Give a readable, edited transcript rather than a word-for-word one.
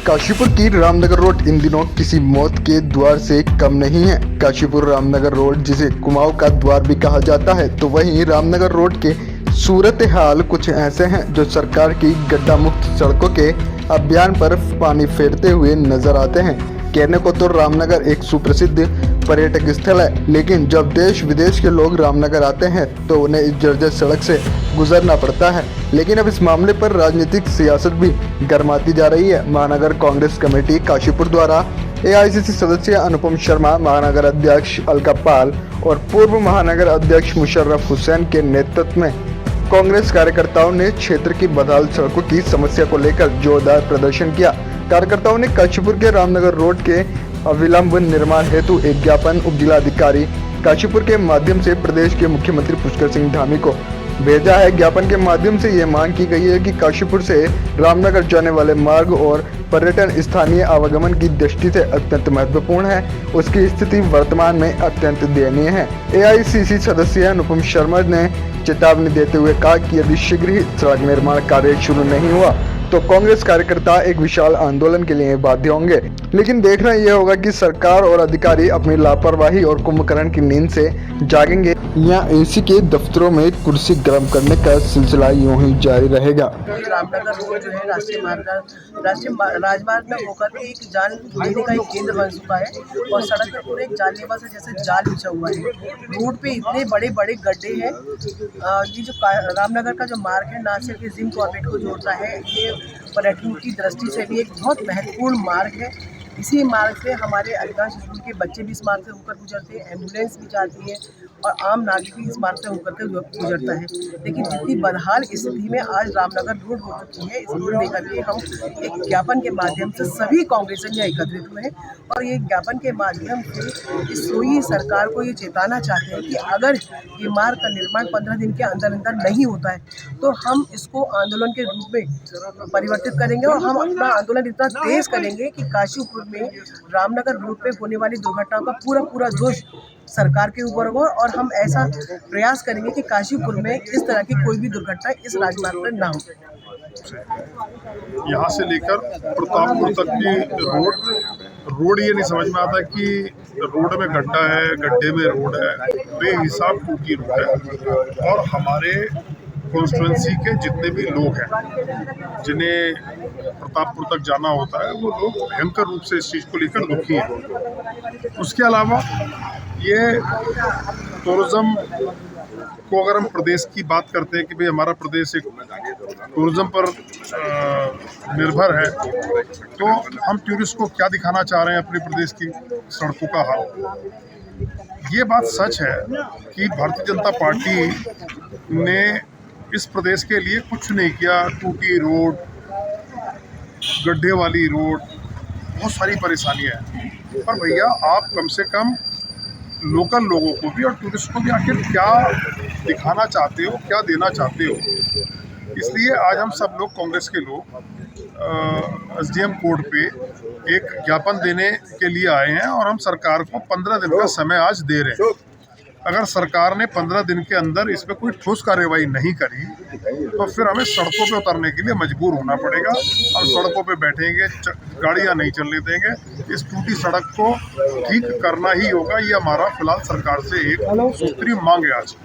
काशीपुर की रामनगर रोड इन दिनों किसी मौत के द्वार से कम नहीं है। काशीपुर रामनगर रोड, जिसे कुमाऊं का द्वार भी कहा जाता है, तो वहीं रामनगर रोड के सूरत हाल कुछ ऐसे हैं जो सरकार की गड्ढा मुक्त सड़कों के अभियान पर पानी फेरते हुए नजर आते हैं। कहने को तो रामनगर एक सुप्रसिद्ध पर्यटक स्थल है, लेकिन जब देश विदेश के लोग रामनगर आते हैं तो उन्हें इस जर्जर सड़क से गुजरना पड़ता है। लेकिन अब इस मामले पर राजनीतिक सियासत भी गरमाती जा रही है। महानगर कांग्रेस कमेटी काशीपुर द्वारा एआईसीसी सदस्य अनुपम शर्मा, महानगर अध्यक्ष अलका पाल और पूर्व महानगर अध्यक्ष मुशर्रफ हुसैन के नेतृत्व में कांग्रेस कार्यकर्ताओं ने क्षेत्र की बदहाल सड़कों की समस्या को लेकर जोरदार प्रदर्शन किया। कार्यकर्ताओं ने काशीपुर के रामनगर रोड के अविलंब निर्माण हेतु एक ज्ञापन उपजिलाधिकारी काशीपुर के माध्यम से प्रदेश के मुख्यमंत्री पुष्कर सिंह धामी को भेजा है। ज्ञापन के माध्यम से ये मांग की गई है कि काशीपुर से रामनगर जाने वाले मार्ग और पर्यटन स्थानीय आवागमन की दृष्टि से अत्यंत महत्वपूर्ण है, उसकी स्थिति वर्तमान में अत्यंत दयनीय है। एआईसीसी सदस्य अनुपम शर्मा ने चेतावनी देते हुए कहा कि यदि शीघ्र ही सड़क निर्माण कार्य शुरू नहीं हुआ तो कांग्रेस कार्यकर्ता एक विशाल आंदोलन के लिए बाध्य होंगे। लेकिन देखना यह होगा कि सरकार और अधिकारी अपनी लापरवाही और कुंभकर्ण की नींद से जागेंगे या एसी के दफ्तरों में कुर्सी गर्म करने का सिलसिला यूं ही जारी रहेगा। रामनगर रोड जो है राष्ट्रीय राजमार्ग में होकर के एक जान लेने का एक केंद्र बन चुका है और सड़क पर पूरे एक जानलेवा से जैसे जाल बिछा हुआ है। रोड पे इतने बड़े बड़े गड्ढे हैं। ये जो रामनगर का जो मार्ग है ना सिर्फ जिम कॉर्बेट को जोड़ता है, ये पर्यटन की दृष्टि से भी एक बहुत महत्वपूर्ण मार्ग है। इसी मार्ग से हमारे अधिकांश स्कूल के बच्चे भी इस मार्ग से होकर गुजरते हैं, एम्बुलेंस भी जाती है और आम नागरिक भी इस मार्ग से होकर के गुजरता है। लेकिन जितनी बदहाल स्थिति में आज रामनगर रोड हो चुकी है, इसको लेकर के हम एक ज्ञापन के माध्यम से सभी कांग्रेसियन एकत्रित हुए हैं और ये ज्ञापन के माध्यम से इस सोई सरकार को ये चेताना चाहते हैं कि अगर ये मार्ग का निर्माण 15 दिन के अंदर अंदर नहीं होता है तो हम इसको आंदोलन के रूप में परिवर्तित करेंगे और हम अपना आंदोलन इतना तेज करेंगे कि काशीपुर में रामनगर रोड पे होने वाली दुर्घटनाओं का पूरा दोष सरकार के ऊपर होगा और हम ऐसा प्रयास करेंगे कि काशीपुर में इस तरह की कोई भी दुर्घटना इस राजमार्ग पर ना हो। यहाँ से लेकर प्रतापपुर तक की रोड ये नहीं समझ में आता कि रोड में गड्ढा है, गड्ढे में रोड है, बेहिसाब टूटी रोड है। और हमारे कॉन्स्टिट्यूंसी के जितने भी लोग हैं जिन्हें प्रतापपुर तक जाना होता है, वो लोग भयंकर रूप से इस चीज़ को लेकर दुखी हैं। उसके अलावा ये टूरिज़्म को अगर हम प्रदेश की बात करते हैं कि भाई हमारा प्रदेश एक टूरिज़्म पर निर्भर है, तो हम टूरिस्ट को क्या दिखाना चाह रहे हैं अपने प्रदेश की सड़कों का हाल। ये बात सच है कि भारतीय जनता पार्टी ने इस प्रदेश के लिए कुछ नहीं किया। टूटी रोड, गड्ढे वाली रोड, बहुत सारी परेशानियां हैं। पर भैया आप कम से कम लोकल लोगों को भी और टूरिस्ट को भी आखिर क्या दिखाना चाहते हो, क्या देना चाहते हो। इसलिए आज हम सब लोग कांग्रेस के लोग एसडीएम कोर्ट पे एक ज्ञापन देने के लिए आए हैं और हम सरकार को 15 दिन का समय आज दे रहे हैं। अगर सरकार ने 15 दिन के अंदर इस पर कोई ठोस कार्रवाई नहीं करी तो फिर हमें सड़कों पे उतरने के लिए मजबूर होना पड़ेगा। हम सड़कों पे बैठेंगे, गाड़ियां नहीं चलने देंगे। इस टूटी सड़क को ठीक करना ही होगा। ये हमारा फिलहाल सरकार से एक सूत्री मांग है आज।